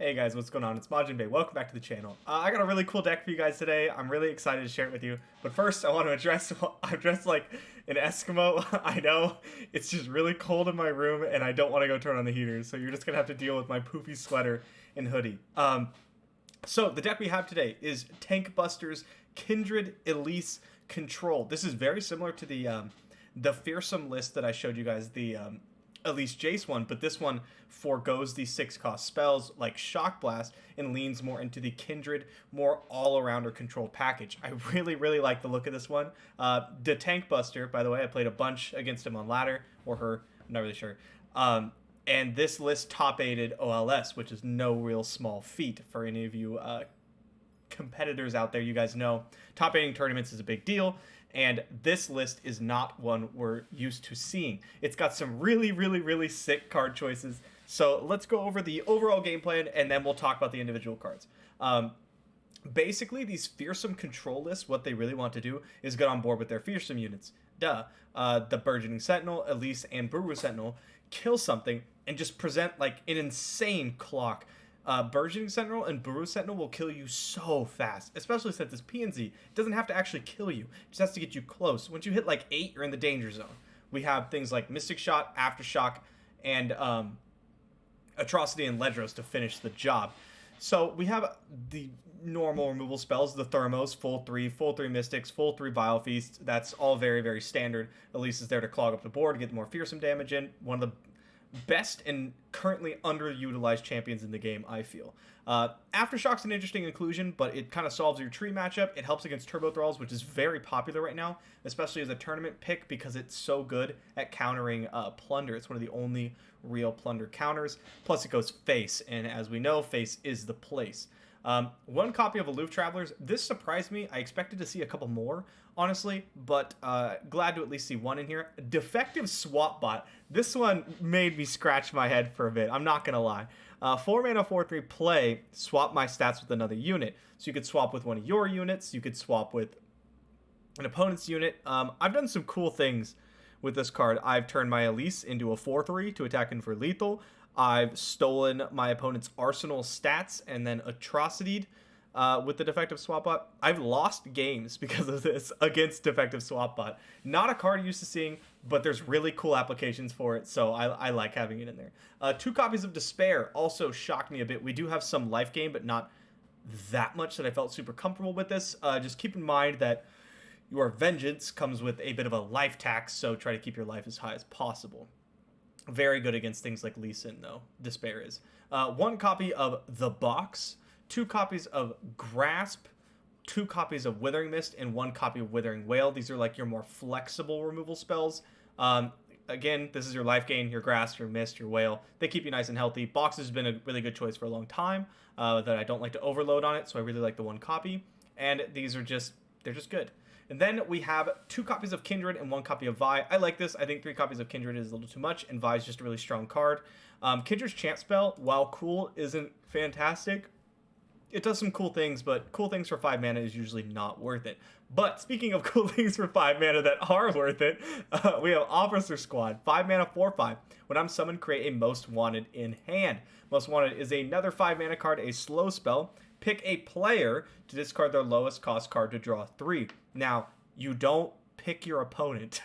Hey guys, what's going on? It's MajiinBae. Welcome back to the channel. I got a really cool deck for you guys today. I'm really excited to share it with you. But first, I want to address, I'm dressed like an Eskimo. I know, it's just really cold in my room and I don't want to go turn on the heaters. So you're just going to have to deal with my poofy sweater and hoodie. So the deck we have today is Tank Buster's Kindred, Elise, Control. This is very similar to the fearsome list that I showed you guys, the Elise Jace one, but this one forgoes the 6-cost spells like Shock Blast and leans more into the Kindred, more all-arounder control package. I really like the look of this one. The Tank Buster, by the way, I played a bunch against him on ladder, or her, I'm not really sure. And this list top-aided OLS, which is no real small feat for any of you competitors out there. You guys know top-aiding tournaments is a big deal. And this list is not one we're used to seeing. It's got some really sick card choices. So let's go over the overall game plan, and then we'll talk about the individual cards. Basically, these fearsome control lists, what they really want to do is get on board with their fearsome units. The Burgeoning Sentinel, Elise, and Buru Sentinel kill something and just present like an insane clock. Burgeoning Sentinel and Buru Sentinel will kill you so fast, especially since it's PnZ. It doesn't have to actually kill you, it just has to get you close. Once you hit like 8, you're in the danger zone. We have things like Mystic Shot, Aftershock, and Atrocity and Ledros to finish the job. So we have the normal removal spells, the Thermos, full 3 Mystics, full 3 Vile Feast. That's all very standard. Elise is there to clog up the board, get more fearsome damage in. One of the best and currently underutilized champions in the game, I feel. Aftershock's an interesting inclusion, but it kind of solves your tree matchup. It helps against Turbo Thralls, which is very popular right now, especially as a tournament pick because it's so good at countering Plunder. It's one of the only real Plunder counters. Plus, it goes face, and as we know, face is the place. One copy of Aloof Travelers. This surprised me. I expected to see a couple more, honestly, but glad to at least see one in here. Defective Swap Bot. This one made me scratch my head for a bit. I'm not going to lie. 4 mana, 4/3 play, swap my stats with another unit. So you could swap with one of your units. You could swap with an opponent's unit. I've done some cool things with this card. I've turned my Elise into a 4/3 to attack in for lethal. I've stolen my opponent's arsenal stats and then atrocitied with the Defective Swap Bot. I've lost games because of this against Defective Swap Bot. Not a card I'm used to seeing, but there's really cool applications for it, so I like having it in there. 2 copies of Despair also shocked me a bit. We do have some life gain, but not that much that I felt super comfortable with this. Just keep in mind that your Vengeance comes with a bit of a life tax, so try to keep your life as high as possible. Very good against things like Lee Sin, though. Despair is. 1 copy of The Box, 2 copies of Grasp, 2 copies of Withering Mist, and 1 copy of Withering Wail. These are like your more flexible removal spells. Again, this is your life gain, your Grasp, your Mist, your Wail. They keep you nice and healthy. Box has been a really good choice for a long time that I don't like to overload on it, so I really like the 1 copy. And these are they're just good. And then we have 2 copies of Kindred and 1 copy of Vi. I like this. I think 3 copies of Kindred is a little too much, and Vi is just a really strong card. Kindred's Champ spell, while cool, isn't fantastic. It does some cool things, but cool things for 5 mana is usually not worth it. But speaking of cool things for 5 mana that are worth it, we have Officer Squad, 5 mana, 4/5. When I'm summoned, create a Most Wanted in hand. Most Wanted is another 5 mana card, a slow spell. Pick a player to discard their lowest cost card to draw 3. Now, you don't pick your opponent.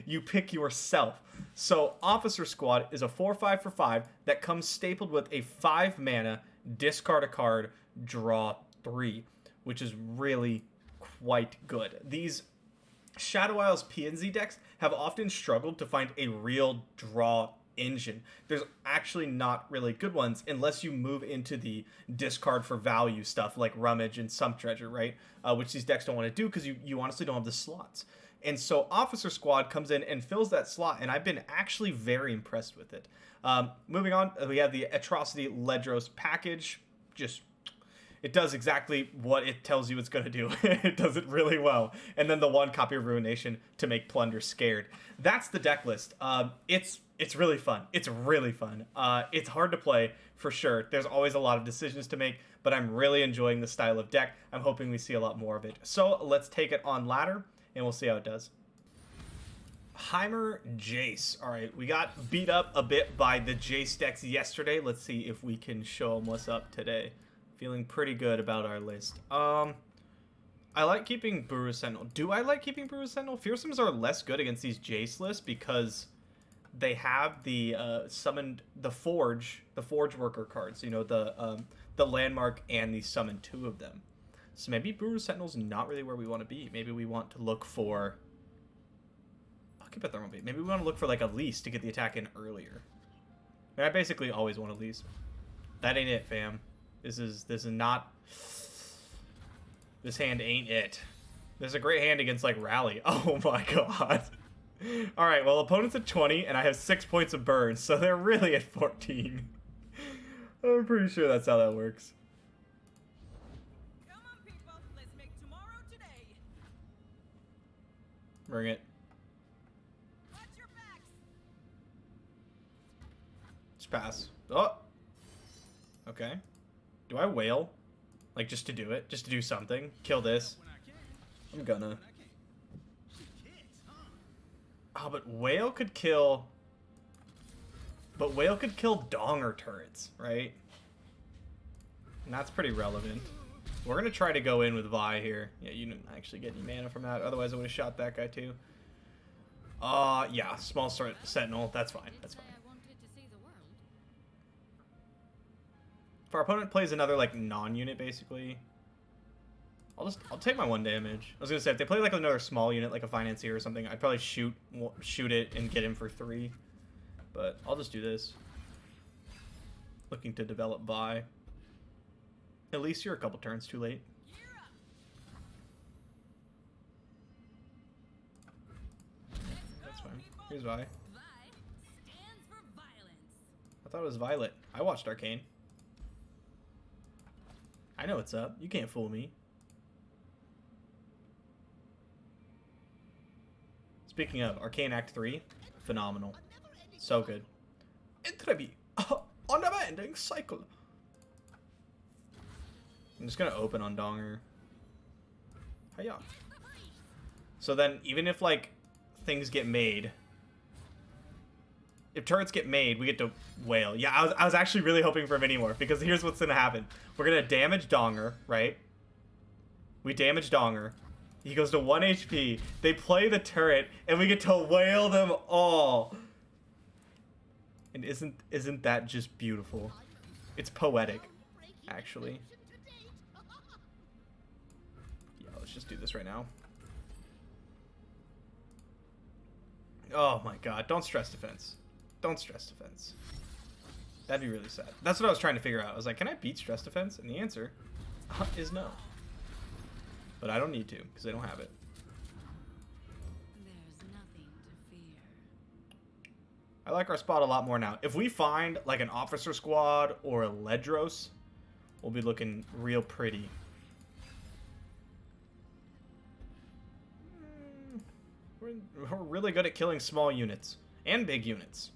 You pick yourself. So, Officer Squad is a 4/5 for 5 that comes stapled with a 5 mana, discard a card, draw 3, which is really quite good. These Shadow Isles PnZ decks have often struggled to find a real draw engine. There's actually not really good ones unless you move into the discard for value stuff like Rummage and Sump Treasure, right? Which these decks don't want to do because you honestly don't have the slots. And so Officer Squad comes in and fills that slot, and I've been actually very impressed with it. Moving on, we have the Atrocity Ledros package. It does exactly what it tells you it's going to do. It does it really well. And then the 1 copy of Ruination to make Plunder scared. That's the deck list. It's really fun. It's really fun. It's hard to play, for sure. There's always a lot of decisions to make, but I'm really enjoying the style of deck. I'm hoping we see a lot more of it. So let's take it on ladder, and we'll see how it does. Heimer Jace. All right, we got beat up a bit by the Jace decks yesterday. Let's see if we can show them what's up today. Feeling pretty good about our list. I like keeping Brew Sentinel. Do I like keeping Brew Sentinel? Fearsomes are less good against these Jace lists because they have the summoned the Forge worker cards. You know, the landmark and the summon 2 of them. So maybe Brew Sentinel's not really where we want to be. Maybe we want to look for. I'll keep a Thermal Beat. Maybe we want to look for like Elise to get the attack in earlier. I mean, I basically always want Elise. That ain't it, fam. This is not. This hand ain't it. There's a great hand against, like, Rally. Oh, my God. All right, well, opponent's at 20, and I have 6 points of burn, so they're really at 14. I'm pretty sure that's how that works. Come on, people. Let's make tomorrow today. Bring it. Watch your backs. Just pass. Oh! Okay. Do I wail? Like, just to do it? Just to do something? Kill this? I'm gonna. Oh, but Whale could kill... But Whale could kill Donger turrets, right? And that's pretty relevant. We're gonna try to go in with Vi here. Yeah, you didn't actually get any mana from that. Otherwise, I would have shot that guy, too. Yeah. Small Sentinel. That's fine. That's fine. If our opponent plays another, like, non-unit, basically, I'll take my 1 damage. I was gonna say, if they play, like, another small unit, like a Financier or something, I'd probably shoot it and get him for 3. But I'll just do this. Looking to develop Vi. At least you're a couple turns too late. That's fine. Here's Vi. I thought it was Violet. I watched Arcane. I know what's up. You can't fool me. Speaking of, Arcane Act 3, phenomenal. So good. Entrebi, a never-ending cycle. I'm just gonna open on Donger. Hiya. So then, even if, like, things get made... If turrets get made, we get to Whale. Yeah, I was actually really hoping for many more, because here's what's going to happen. We're going to damage Donger, right? We damage Donger. He goes to 1 HP. They play the turret, and we get to Whale them all. And isn't that just beautiful? It's poetic, actually. Yeah, let's just do this right now. Oh my god, don't stress defense. Don't stress defense. That'd be really sad. That's what I was trying to figure out. I was like, can I beat stress defense? And the answer is no. But I don't need to, because I don't have it. There's nothing to fear. I like our spot a lot more now. If we find, like, an officer squad or a Ledros, we'll be looking real pretty. We're really good at killing small units. And big units.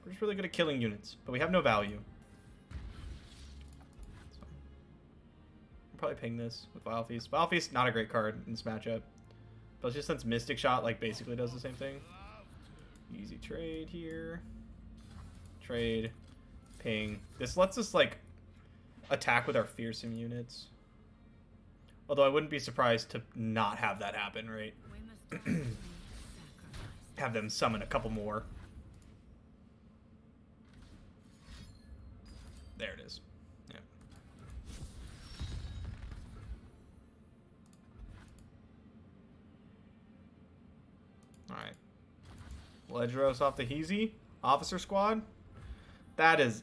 We're just really good at killing units, but we have no value. So, I'll probably ping this with Vile Feast. Vile Feast, not a great card in this matchup. But just since Mystic Shot, like, basically does the same thing. Easy trade here. Trade. Ping. This lets us, like, attack with our fearsome units. Although I wouldn't be surprised to not have that happen, right? Have them summon a couple more. There it is. Yeah. Alright. Ledros off the Heezy. Officer squad. That is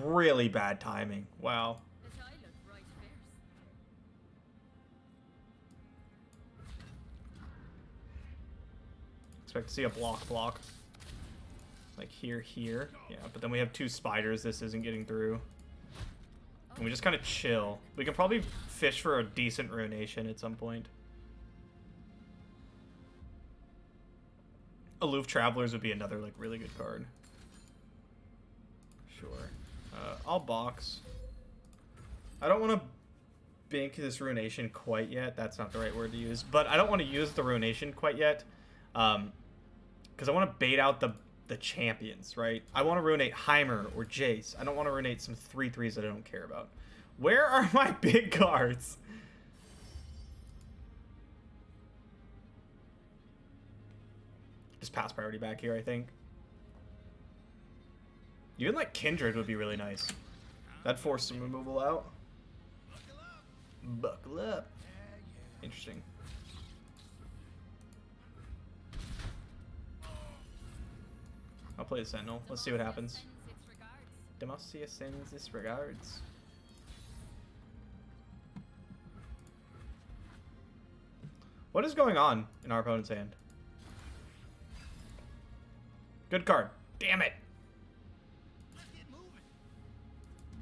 really bad timing. Wow. Expect to see a block. Like here. Yeah, but then we have 2 spiders this isn't getting through. And we just kind of chill. We can probably fish for a decent Ruination at some point. Aloof Travelers would be another, like, really good card. Sure. I'll box. I don't want to bank this Ruination quite yet. That's not the right word to use. But I don't want to use the Ruination quite yet. Because I want to bait out the champions, right? I want to ruinate Heimer or Jace. I don't want to ruinate some 3/3s that I don't care about. Where are my big cards? Just pass priority back here, I think. Even like Kindred would be really nice. That'd force some removal out. Buckle up. Interesting. I'll play the Sentinel. Let's see what happens. Demacia sends its regards. What is going on in our opponent's hand? Good card. Damn it.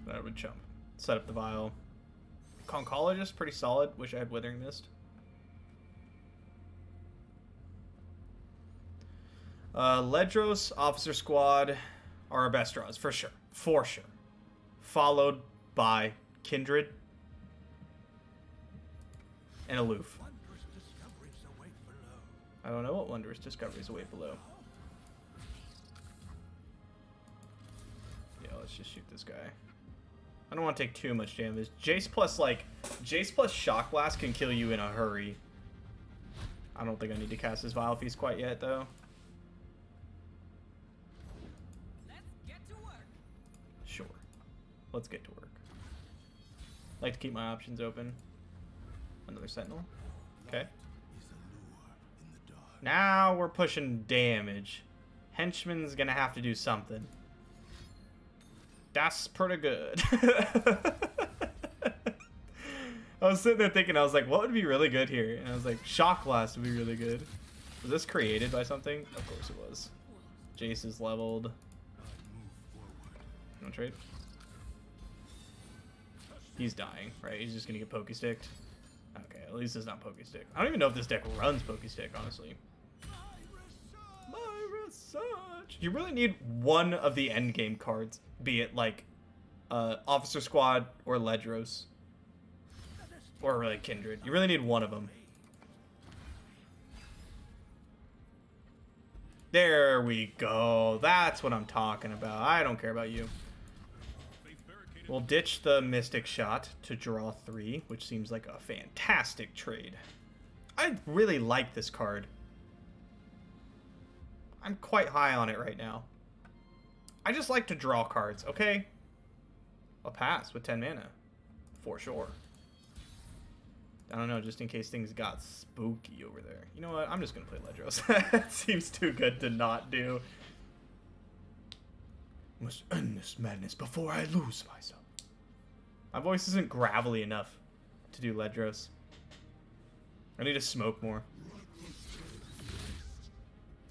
That would chump. Set up the vial. Conchologist, pretty solid. Wish I had Withering Mist. Ledros, Officer Squad are our best draws, for sure. For sure. Followed by Kindred and Aloof. I don't know what wondrous discoveries await below. Yeah, let's just shoot this guy. I don't want to take too much damage. Jace plus Shock Blast can kill you in a hurry. I don't think I need to cast his Vile Feast quite yet, though. Let's get to work. Sure. Let's get to work. Like to keep my options open. Another Sentinel. Okay. Now we're pushing damage. Henchman's gonna have to do something. That's pretty good. I was sitting there thinking, I was like, what would be really good here? And I was like, Shock Blast would be really good. Was this created by something? Of course it was. Jace is leveled. No trade. He's dying, right? He's just gonna get Pokesticked. Okay, at least it's not Pokestick. I don't even know if this deck runs Pokestick, honestly. My research. You really need one of the endgame cards, be it like Officer Squad or Ledros. Or really Kindred. You really need one of them. There we go. That's what I'm talking about. I don't care about you. We'll ditch the Mystic Shot to draw 3, which seems like a fantastic trade. I really like this card. I'm quite high on it right now. I just like to draw cards, okay? I'll pass with 10 mana. For sure. I don't know, just in case things got spooky over there. You know what? I'm just going to play Ledros. That seems too good to not do. Must end this madness before I lose myself. My voice isn't gravelly enough to do Ledros. I need to smoke more.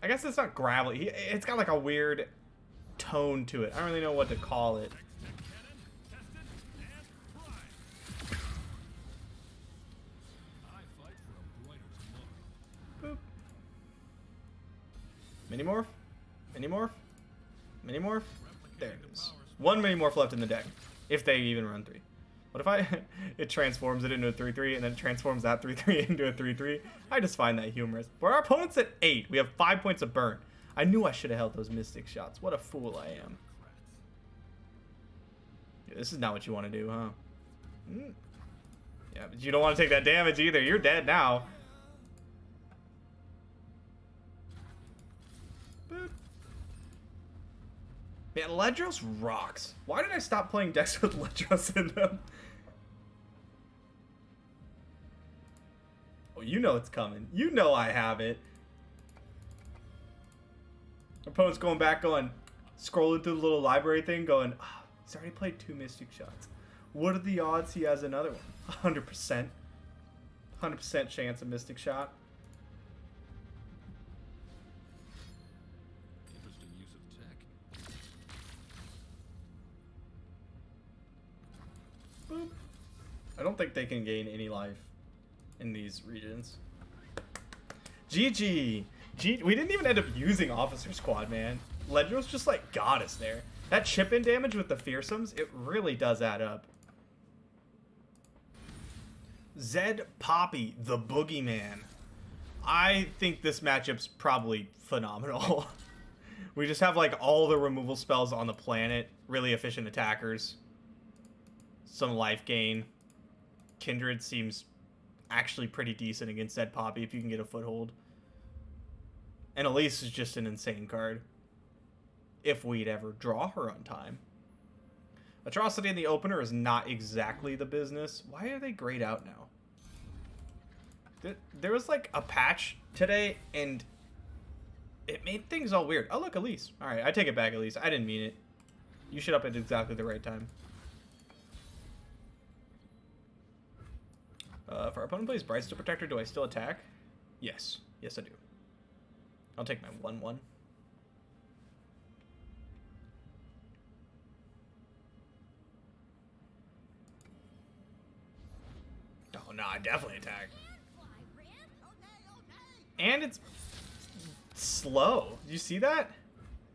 I guess it's not gravelly. It's got like a weird tone to it. I don't really know what to call it. Boop. Minimorph? Minimorph? Minimorph? There it is. One Minimorph left in the deck. If they even run 3. What if it transforms it into a 3/3 and then it transforms that 3/3 into a 3/3? I just find that humorous. But our opponent's at 8. We have 5 points of burn. I knew I should have held those Mystic Shots. What a fool I am. Yeah, this is not what you want to do, huh? Yeah, but you don't want to take that damage either. You're dead now. Boop. Man, Ledros rocks. Why did I stop playing decks with Ledros in them? Oh, you know it's coming. You know I have it. Opponent's going back, scrolling through the little library thing, going, oh, he's already played 2 Mystic Shots. What are the odds he has another one? 100%. 100% chance of Mystic Shot. Interesting use of tech. Boop. I don't think they can gain any life in these regions. GG. We didn't even end up using Officer Squad, man. Ledros just like got us there. That chip-in damage with the Fearsomes, it really does add up. Zed Poppy, the Boogeyman. I think this matchup's probably phenomenal. We just have like all the removal spells on the planet, really efficient attackers, some life gain. Kindred seems actually pretty decent against Zed Poppy if you can get a foothold. And Elise is just an insane card. If we'd ever draw her on time. Atrocity in the opener is not exactly the business. Why are they grayed out now? There was like a patch today and it made things all weird. Oh look, Elise. Alright, I take it back, Elise. I didn't mean it. You showed up at exactly the right time. If our opponent plays Brightstone Protector, do I still attack? Yes. Yes, I do. I'll take my 1/1. Oh, no, I definitely attack. And it's slow. Do you see that?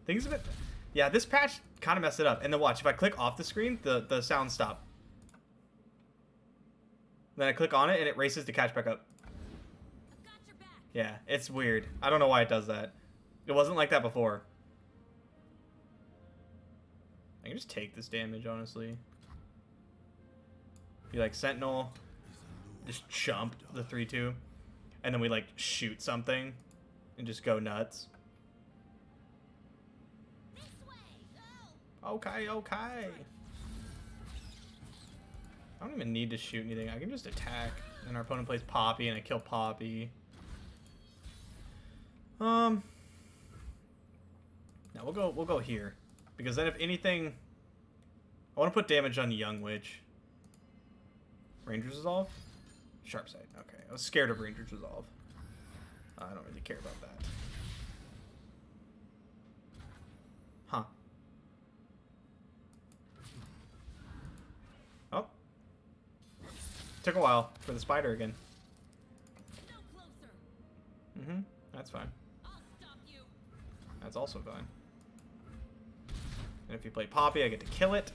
Things a bit... Yeah, this patch kind of messed it up. And then watch, if I click off the screen, the sound stop. Then I click on it and it races to catch back up. Yeah, it's weird. I don't know why it does that. It wasn't like that before. I can just take this damage, honestly. Be like Sentinel. Just chump the 3/2. And then we like shoot something and just go nuts. Okay, okay. I don't even need to shoot anything. I can just attack. And our opponent plays Poppy and I kill Poppy. Now we'll go here. Because then if anything, I want to put damage on Young Witch. Ranger's Resolve? Sharp Sight. Okay. I was scared of Ranger's Resolve. I don't really care about that. Huh. Oh. Took a while for the spider again. Mm-hmm. That's fine. That's also fine. And if you play Poppy, I get to kill it.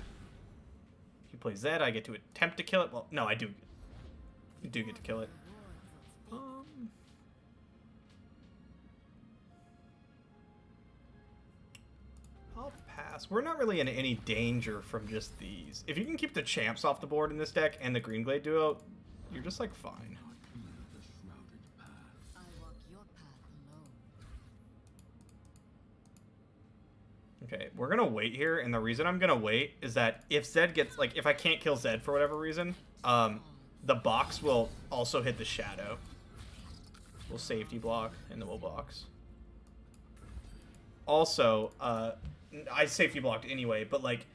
If you play Zed, I get to attempt to kill it. Well, no, I do. You do get to kill it. I'll pass. We're not really in any danger from just these. If you can keep the champs off the board in this deck and the Green Glade duo, you're just like fine. Okay, we're gonna wait here, and the reason I'm gonna wait is that if Zed gets, like, if I can't kill Zed for whatever reason, the box will also hit the shadow. We'll safety block, and then we'll box. Also, I safety blocked anyway, but, like,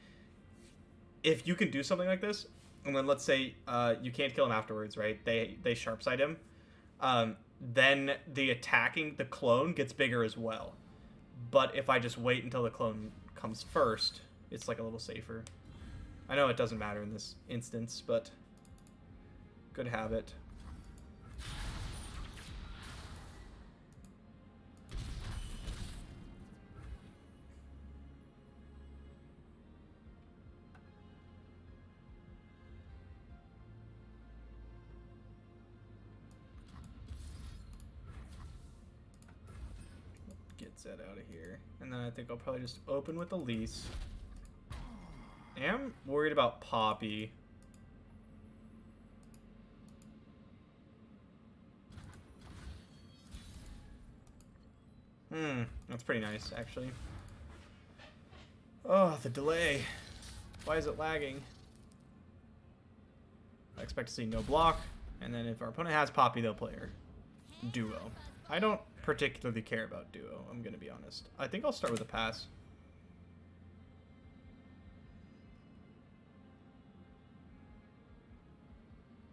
if you can do something like this, and then let's say you can't kill him afterwards, right? They sharp sight him, then the clone gets bigger as well. But if I just wait until the clone comes first, it's like a little safer. I know it doesn't matter in this instance, but good habit. Get Zed out of here. And then I think I'll probably just open with Elise. I am worried about Poppy. That's pretty nice, actually. Oh, the delay. Why is it lagging? I expect to see no block. And then if our opponent has Poppy, they'll play her. Duo. I don't particularly care about duo, I'm gonna be honest. I think I'll start with a pass.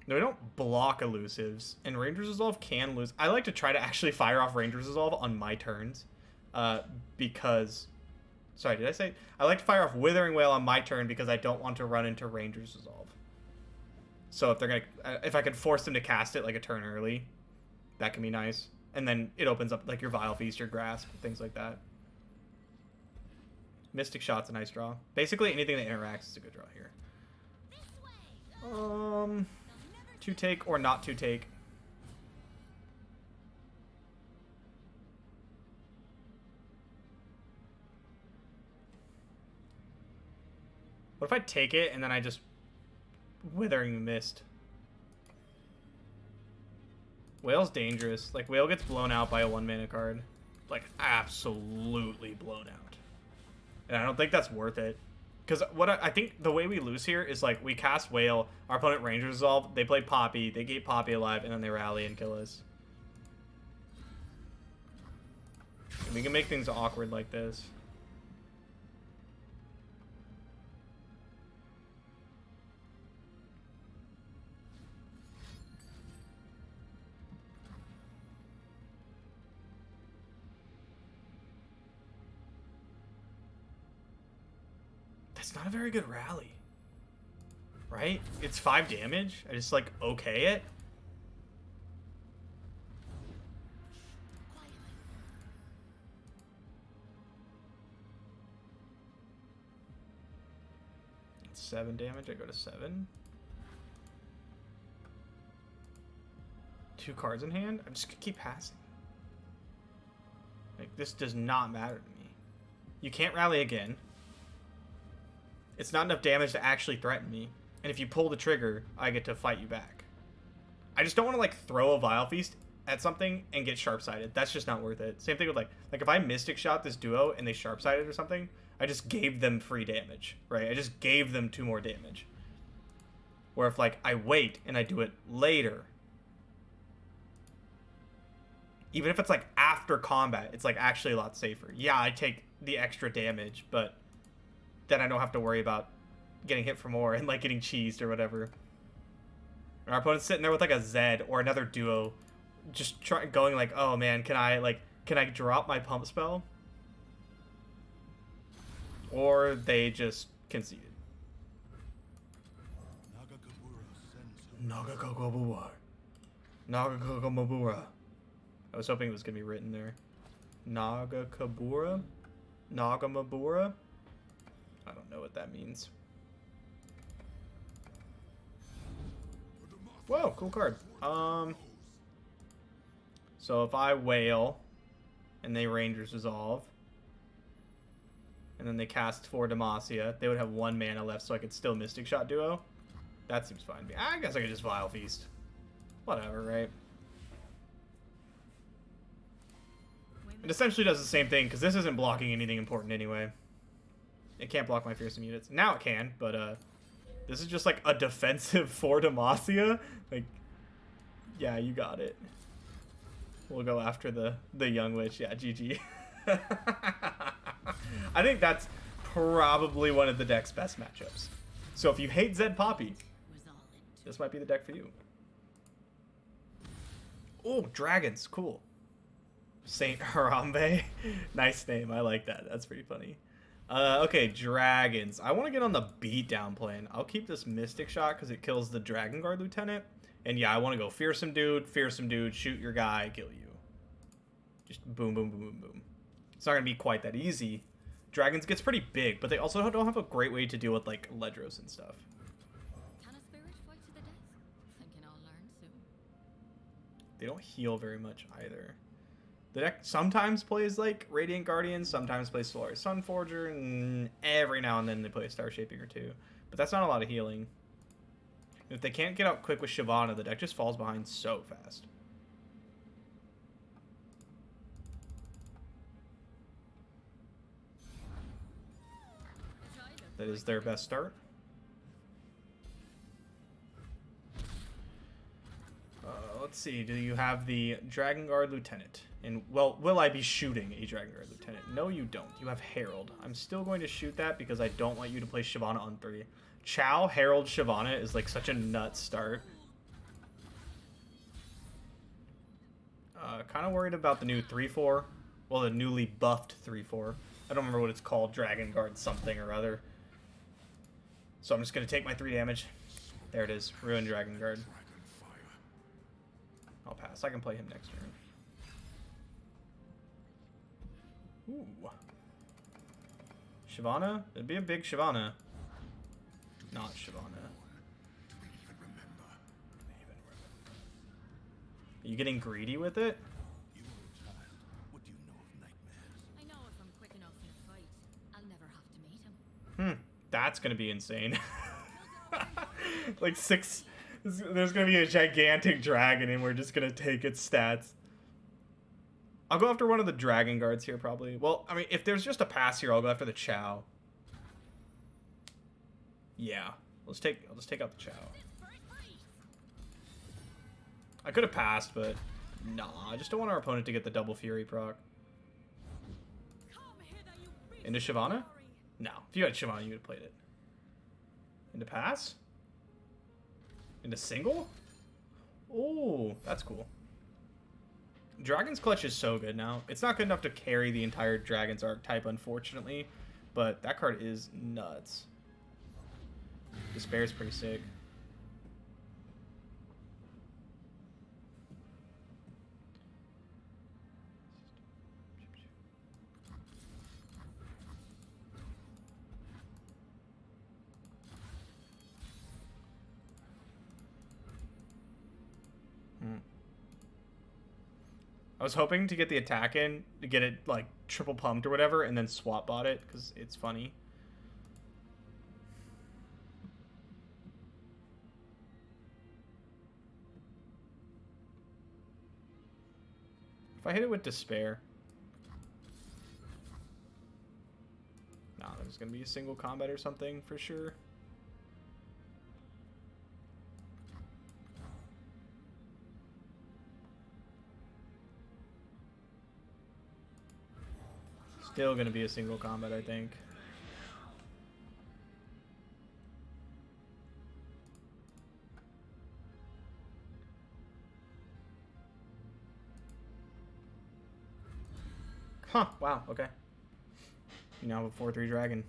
No, we don't block elusives, and Ranger's Resolve can lose. I like to try to actually fire off Ranger's Resolve on my turns, because... Sorry, did I say... I like to fire off Withering Wail on my turn because I don't want to run into Ranger's Resolve. So if they're gonna... if I could force them to cast it like a turn early, that can be nice. And then it opens up like your Vile Feast, your Grasp, things like that. Mystic Shot's a nice draw. Basically anything that interacts is a good draw here. To take or not to take. What if I take it and then I just Withering Mist? Whale's dangerous. Like, Whale gets blown out by a 1-mana card. Like, absolutely blown out. And I don't think that's worth it. Because what I think the way we lose here is, like, we cast Whale, our opponent Ranger Resolve, they play Poppy, they keep Poppy alive, and then they rally and kill us. And we can make things awkward like this. That's not a very good rally. Right? It's 5 damage. I just, like, okay it. It's 7 damage. I go to 7. 2 cards in hand. I'm just gonna keep passing. Like, this does not matter to me. You can't rally again. It's not enough damage to actually threaten me. And if you pull the trigger, I get to fight you back. I just don't want to, like, throw a Vile Feast at something and get sharp-sided. That's just not worth it. Same thing with, like if I Mystic Shot this duo and they sharp-sided or something, I just gave them free damage, right? I just gave them 2 more damage. Where if, like, I wait and I do it later, even if it's, like, after combat, it's, like, actually a lot safer. Yeah, I take the extra damage, but then I don't have to worry about getting hit for more and, like, getting cheesed or whatever. And our opponent's sitting there with, like, a Zed or another duo, just going like, oh man, can I drop my pump spell? Or they just conceded. Nagakabura. Nagakabura. I was hoping it was gonna be written there. Nagakabura? Nagamabura? I don't know what that means. Whoa, cool card. So if I Whale and they Rangers Resolve, and then they cast 4 Demacia, they would have 1 mana left, so I could still Mystic Shot duo. That seems fine to me. I guess I could just Vile Feast. Whatever, right? It essentially does the same thing, because this isn't blocking anything important anyway. It can't block my fearsome units. Now it can, but this is just like a defensive 4 Demacia. Like, yeah, you got it. We'll go after the Young Witch. Yeah, GG. I think that's probably one of the deck's best matchups. So if you hate Zed Poppy, this might be the deck for you. Oh, dragons. Cool. Saint Harambe. Nice name. I like that. That's pretty funny. Okay, dragons. I want to get on the beatdown plane. I'll keep this Mystic Shot because it kills the Dragon Guard Lieutenant. And yeah, I want to go fearsome dude, shoot your guy, kill you. Just boom, boom, boom, boom, boom. It's not going to be quite that easy. Dragons gets pretty big, but they also don't have a great way to deal with, like, Ledros and stuff. Can a spirit fight to the death? Thinking I'll learn soon. They don't heal very much either. The deck sometimes plays, like, Radiant Guardian, sometimes plays Solaris Sunforger, and every now and then they play a Star Shaping or 2. But that's not a lot of healing. If they can't get out quick with Shyvana, the deck just falls behind so fast. That is their best start. Let's see. Do you have the Dragon Guard Lieutenant? And, well, will I be shooting a Dragon Guard Lieutenant? No, you don't. You have Herald. I'm still going to shoot that because I don't want you to play Shyvana on 3. Chow, Herald, Shyvana is, like, such a nut start. Kind of worried about the new 3-4. Well, the newly buffed 3-4. I don't remember what it's called. Dragon Guard something or other. So I'm just going to take my 3 damage. There it is. Ruin Dragon Guard. I'll pass. I can play him next turn. Ooh. Shyvana? It'd be a big Shyvana. Not Shyvana. Are you getting greedy with it? What do you know of nightmares? I know if I'm quick enough in a fight, I'll never have to meet him. That's gonna be insane. Like six. There's gonna be a gigantic dragon, and we're just gonna take its stats. I'll go after one of the dragon guards here, probably. Well, I mean, if there's just a pass here, I'll go after the Chow. Yeah, I'll just take out the Chow. I could have passed, but nah, I just don't want our opponent to get the double fury proc. Into Shyvana? No, if you had Shyvana, you would have played it. Into pass? Into single? Oh, that's cool. Dragon's Clutch is so good now. It's not good enough to carry the entire Dragon's archetype, unfortunately, but that card is nuts. Despair is pretty sick. I was hoping to get the attack in, to get it, like, triple pumped or whatever, and then swap bot it, because it's funny. If I hit it with Despair... Nah, there's going to be a single combat or something, for sure. Still gonna be a single combat, I think. Huh, wow, okay. You now have a 4/3 dragon.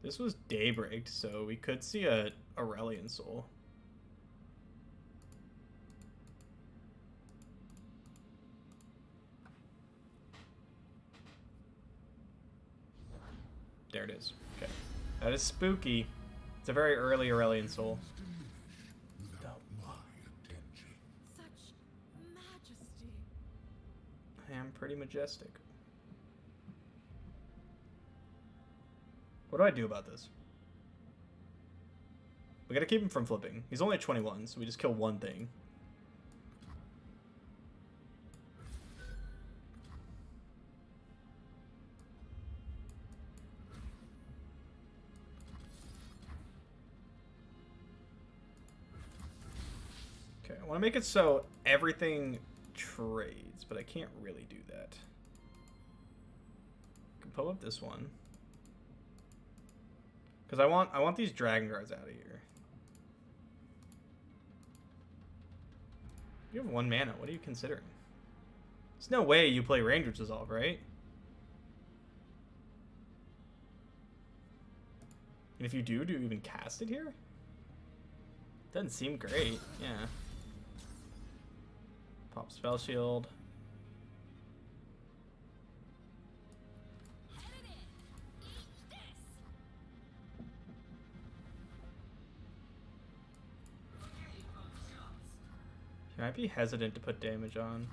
This was Daybreak, so we could see a Aurelion Soul. There it is. Okay. That is spooky. It's a very early Aurelion Soul. Without my attention. Such majesty. I am pretty majestic. What do I do about this? We gotta keep him from flipping. He's only at 21, so we just kill one thing. Okay, I want to make it so everything trades, but I can't really do that. I can pull up this one. Because I want these dragon guards out of here. You have 1 mana. What are you considering? There's no way you play Ranger's Dissolve, right? And if you do you even cast it here? Doesn't seem great. Yeah. Pop Spell Shield. I might be hesitant to put damage on.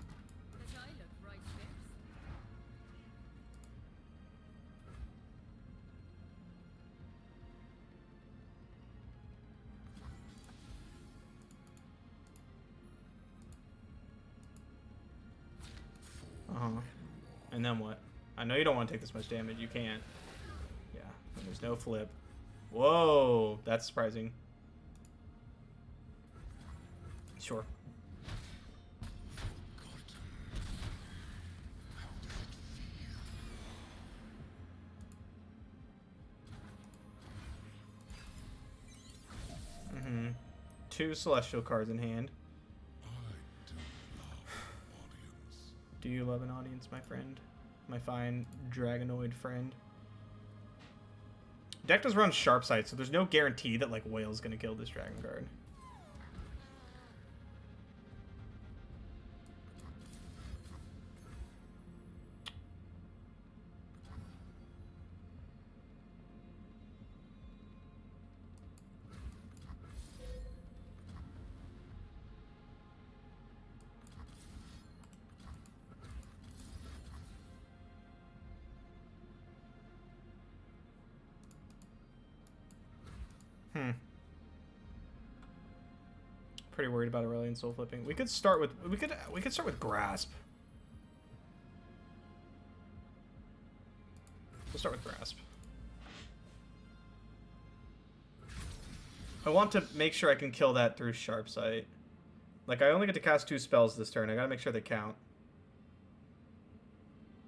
But I look right fierce. And then what? I know you don't want to take this much damage. You can't. Yeah. And there's no flip. Whoa. That's surprising. Sure. Mm-hmm. 2 celestial cards in hand. Do you love an audience, my friend? My fine dragonoid friend. Deck does run Sharp Sight, so there's no guarantee that like Whale's gonna kill this dragon guard. Pretty worried about Aurelion soul flipping. We could start with Grasp. We'll start with Grasp. I want to make sure I can kill that through Sharp Sight. Like, I only get to cast 2 spells this turn. I gotta make sure they count.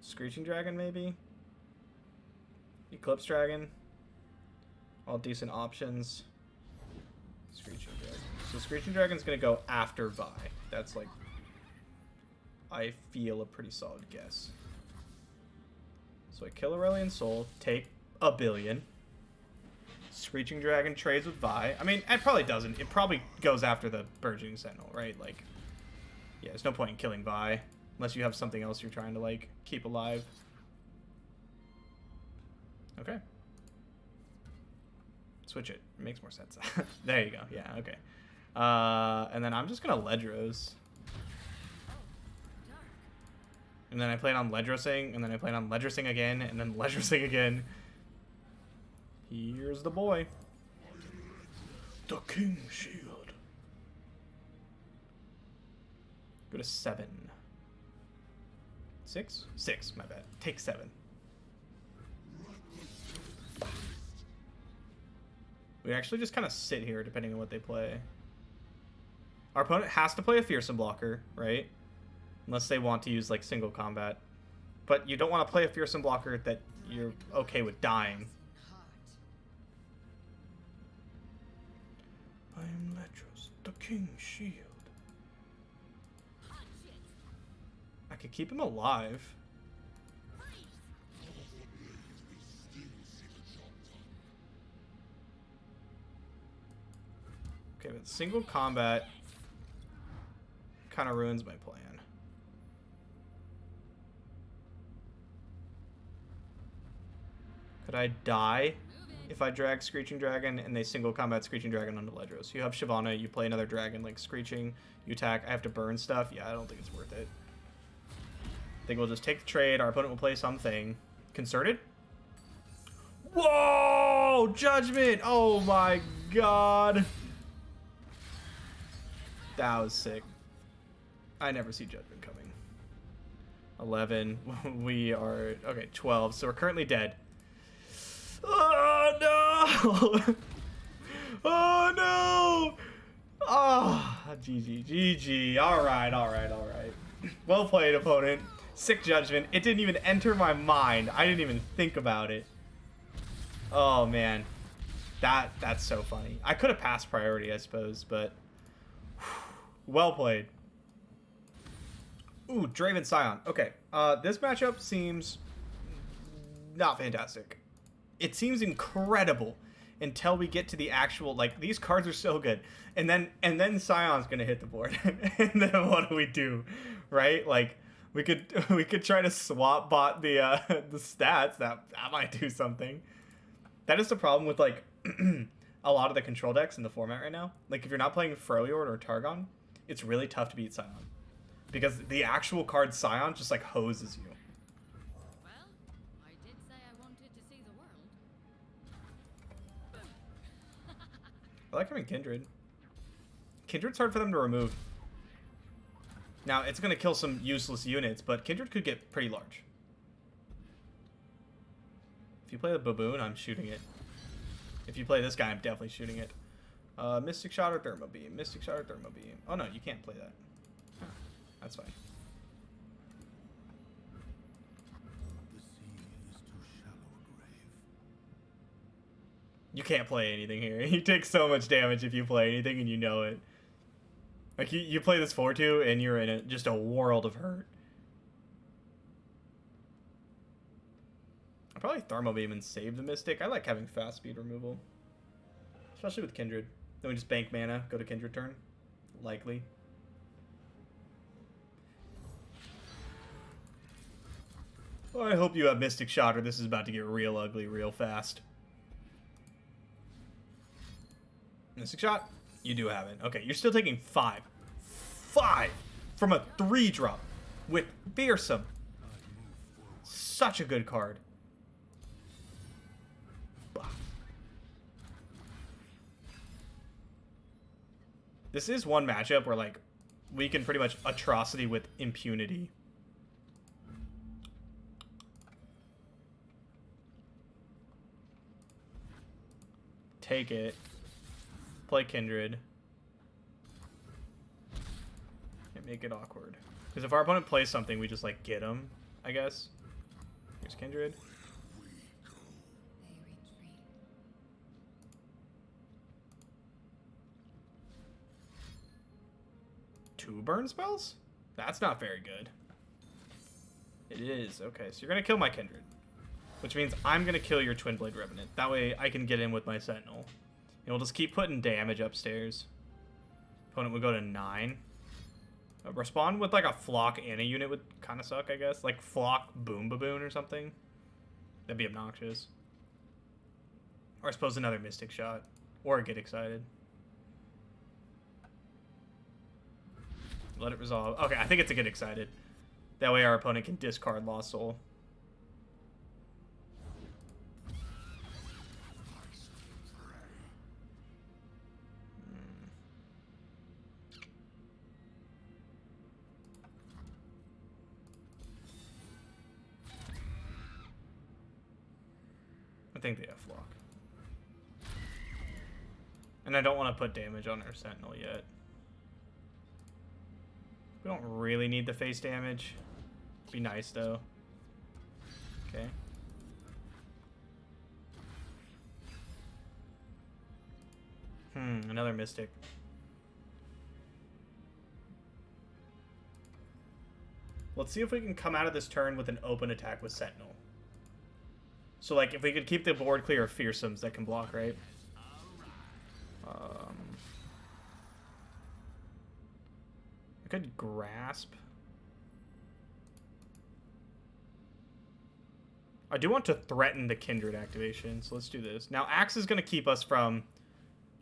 Screeching Dragon, maybe? Eclipse Dragon. All decent options. Screeching Dragon. So Screeching Dragon's gonna go after Vi. That's like, I feel a pretty solid guess. So I kill Aurelion Soul, take a billion. Screeching Dragon trades with Vi. I mean, it probably doesn't. It probably goes after the Burgeoning Sentinel, right? Like, yeah, there's no point in killing Vi unless you have something else you're trying to, like, keep alive. Okay. Switch it. It makes more sense. There you go. Yeah, okay. And then I'm just going to Ledros. And then I plan on Ledrosing, and then I plan on Ledrosing again, and then Ledrosing again. Here's the boy. The King Shield. Go to 7. 6? 6, my bad. Take 7. We actually just kind of sit here depending on what they play. Our opponent has to play a Fearsome Blocker, right? Unless they want to use, like, single combat. But you don't want to play a Fearsome Blocker that you're okay with dying. I am Ledros, the King Shield. I could keep him alive. Okay, but single combat kind of ruins my plan. Could I die if I drag Screeching Dragon and they single combat Screeching Dragon onto Ledros? You have Shyvana, you play another dragon like Screeching, you attack, I have to burn stuff. Yeah, I don't think it's worth it. I think we'll just take the trade, our opponent will play something. Concerted? Whoa! Judgment! Oh my god! That was sick. I never see Judgment coming. 11. We are... Okay, 12. So we're currently dead. Oh, no! Oh, no! Oh, GG, GG. Alright, alright, alright. Well played, opponent. Sick Judgment. It didn't even enter my mind. I didn't even think about it. Oh, man. That's so funny. I could have passed priority, I suppose, but... Well played. Ooh, Draven Scion. Okay, this matchup seems not fantastic. It seems incredible until we get to the actual, like, these cards are so good. And then Scion's gonna hit the board. And then what do? Right? Like, we could try to swap bot the stats. That might do something. That is the problem with, like, a lot of the control decks in the format right now. Like, if you're not playing Freljord or Targon, it's really tough to beat Scion. Because the actual card Scion just, like, hoses you. Well, I did say I wanted to see the world. I like having Kindred. Kindred's hard for them to remove. Now, it's going to kill some useless units, but Kindred could get pretty large. If you play the Baboon, I'm shooting it. If you play this guy, I'm definitely shooting it. Mystic Shot or Thermo Beam. Mystic Shot or Thermo Beam. Oh, no, you can't play that. Huh, that's fine. The sea is too shallow a grave. You can't play anything here. You take so much damage if you play anything and you know it. Like, you play this 4-2 and you're in just a world of hurt. I'll probably Thermo Beam and save the Mystic. I like having fast speed removal. Especially with Kindred. Then we just bank mana, go to Kindred turn. Likely. Well, I hope you have Mystic Shot or this is about to get real ugly real fast. Mystic Shot? You do have it. Okay, you're still taking 5. 5 from a 3-drop with Fearsome. Such a good card. This is one matchup where, like, we can pretty much atrocity with impunity. Take it. Play Kindred. And make it awkward. Because if our opponent plays something, we just, like, get them, I guess. Here's Kindred. They retreat. Two burn spells? That's not very good. It is. Okay, so you're going to kill my Kindred. Which means I'm going to kill your Twin Blade Revenant. That way I can get in with my Sentinel. And we'll just keep putting damage upstairs. Opponent would go to 9. Respond with like a Flock and a unit would kind of suck, I guess. Like Flock Boom Baboon or something. That'd be obnoxious. Or I suppose another Mystic Shot. Or Get Excited. Let it resolve. Okay, I think it's a Get Excited. That way our opponent can discard Lost Soul. I think they have Flock. And I don't want to put damage on our Sentinel yet. We don't really need the face damage. Be nice, though. Okay. Another Mystic. Let's see if we can come out of this turn with an open attack with Sentinel. So, like, if we could keep the board clear of Fearsomes that can block, right? I could Grasp. I do want to threaten the Kindred activation, so let's do this. Now, Axe is going to keep us from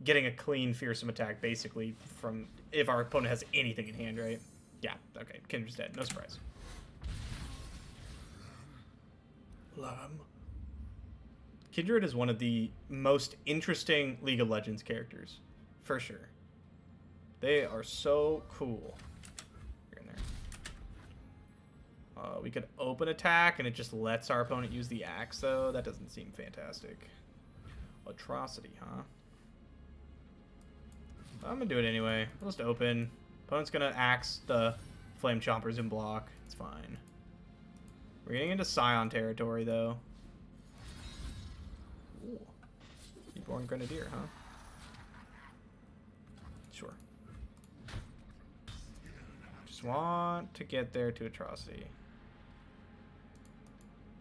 getting a clean Fearsome attack, basically, from if our opponent has anything in hand, right? Yeah, okay, Kindred's dead. No surprise. Lamb. Kindred is one of the most interesting League of Legends characters, for sure. They are so cool. You're in there. We could open attack, and it just lets our opponent use the axe, though. That doesn't seem fantastic. Atrocity, huh? I'm gonna do it anyway. I'll just open. Opponent's gonna axe the Flame Chompers and block. It's fine. We're getting into Scion territory, though. Ooh. Reborn Grenadier, huh? Sure. Just want to get there to Atrocity.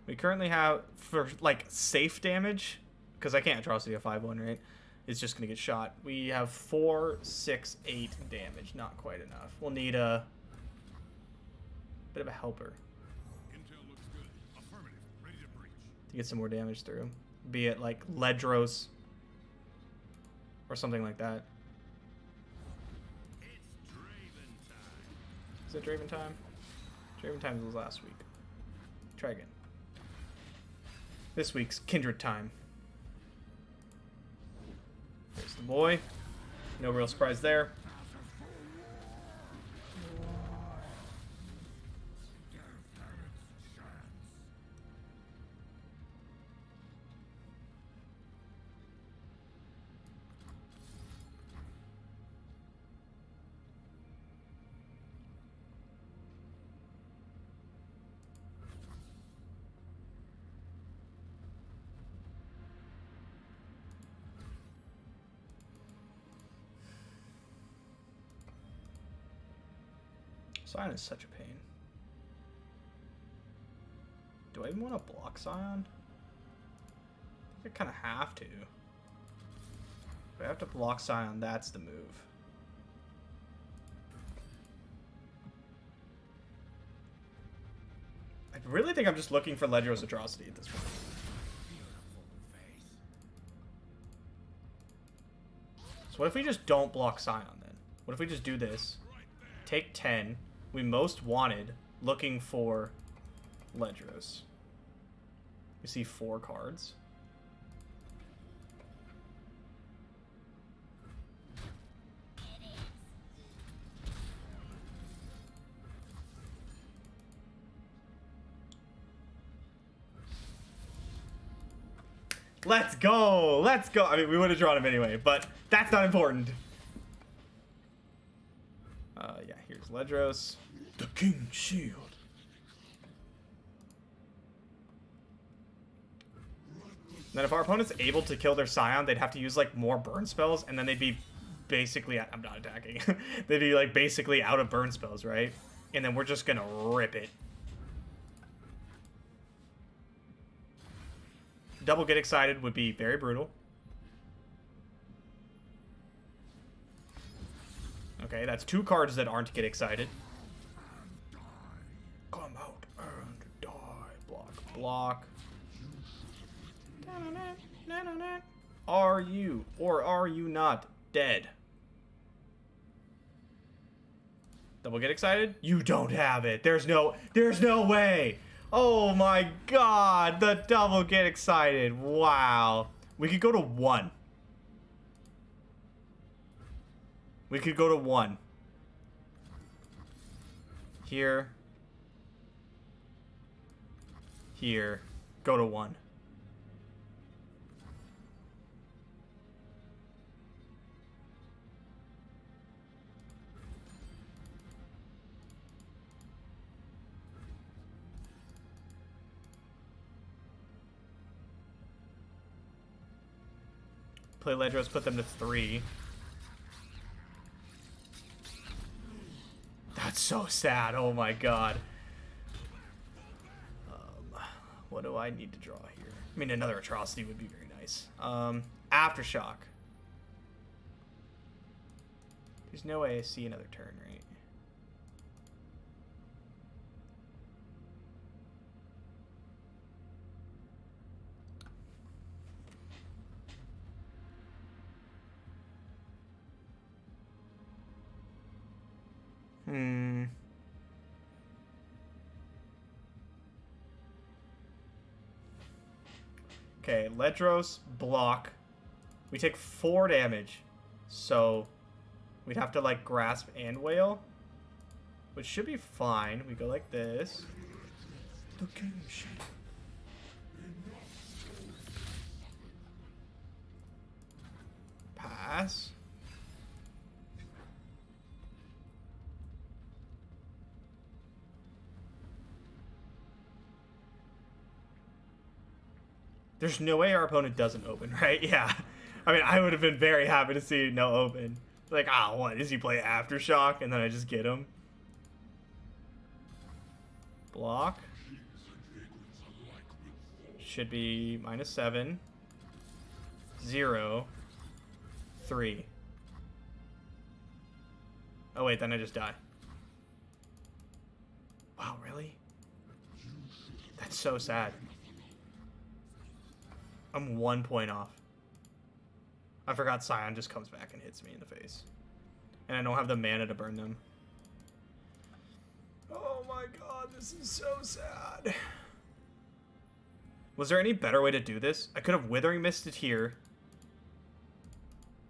We currently have, for, like, safe damage, because I can't Atrocity a 5-1, right? It's just going to get shot. We have 4, 6, 8 damage. Not quite enough. We'll need a bit of a helper. Intel looks good. Affirmative. Ready to breach. To get some more damage through. Be it like Ledros or something like that. It's Draven time. Is it Draven time? Draven time was last week. Try again. This week's Kindred time. There's the boy. No real surprise there. Scion is such a pain. Do I even want to block Scion? I think I kind of have to. If I have to block Scion, that's the move. I really think I'm just looking for Ledros Atrocity at this point. So what if we just don't block Scion then? What if we just do this? Take 10. We most wanted, looking for Ledros. We see 4 cards. Let's go. Let's go. I mean, we would have drawn him anyway, but that's not important. Yeah, here's Ledros. The King's Shield. Then if our opponent's able to kill their Scion, they'd have to use, like, more burn spells, and then they'd be basically... I'm not attacking. They'd be, like, basically out of burn spells, right? And then we're just gonna rip it. Double Get Excited would be very brutal. Okay, that's 2 cards that aren't Get Excited. Come out and die. Block, block. Are you or are you not dead? Double Get Excited? You don't have it. There's no way. Oh my god, the Double Get Excited. Wow. We could go to 1. We could go to 1. Here. Here. Go to 1. Play Ledros, put them to 3. That's so sad. Oh my god. What do I need to draw here? I mean, another Atrocity would be very nice. Aftershock. There's no way I see another turn, right? Okay, Ledros, block. We take 4 damage. So, we'd have to, like, grasp and wail. Which should be fine. We go like this. The King's Shield. Pass. There's no way our opponent doesn't open, right? Yeah. I mean, I would have been very happy to see no open. Like, what? Does he play Aftershock and then I just get him? Block. Should be -7. 0. 3. Oh, wait, then I just die. Wow, really? That's so sad. I'm 1 point off. I forgot Scion just comes back and hits me in the face. And I don't have the mana to burn them. Oh my god, this is so sad. Was there any better way to do this? I could have Withering Misted here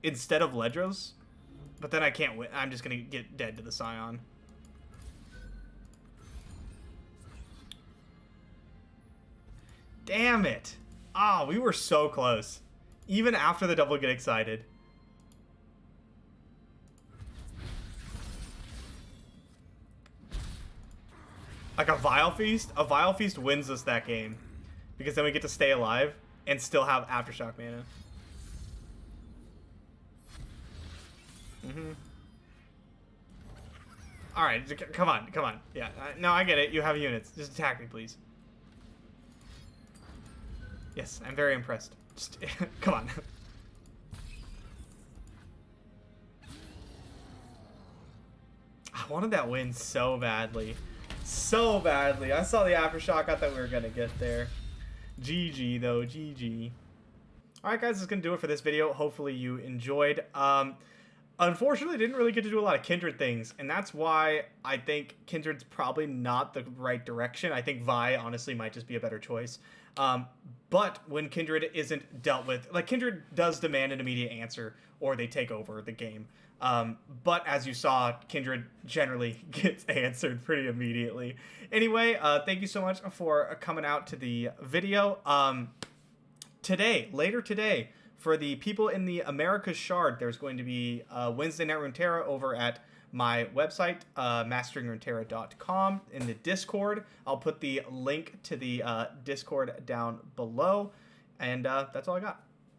instead of Ledros. But then I can't win. I'm just going to get dead to the Scion. Damn it. Ah, we were so close. Even after the Double Get Excited. Like a Vile Feast? A Vile Feast wins us that game. Because then we get to stay alive and still have Aftershock mana. Alright, come on, come on. Yeah, no, I get it. You have units. Just attack me, please. Yes, I'm very impressed. Just, come on. I wanted that win so badly. So badly. I saw the Aftershock. I thought we were going to get there. GG, though. GG. Alright, guys. That's going to do it for this video. Hopefully you enjoyed. Unfortunately, didn't really get to do a lot of Kindred things, and that's why I think Kindred's probably not the right direction. I think Vi, honestly, might just be a better choice. But when Kindred isn't dealt with, like, Kindred does demand an immediate answer, or they take over the game. But as you saw, Kindred generally gets answered pretty immediately. Anyway, thank you so much for coming out to the video. later today, for the people in the Americas Shard, there's going to be Wednesday Night Runeterra over at my website, masteringruneterra.com, in the Discord. I'll put the link to the Discord down below. And that's all I got.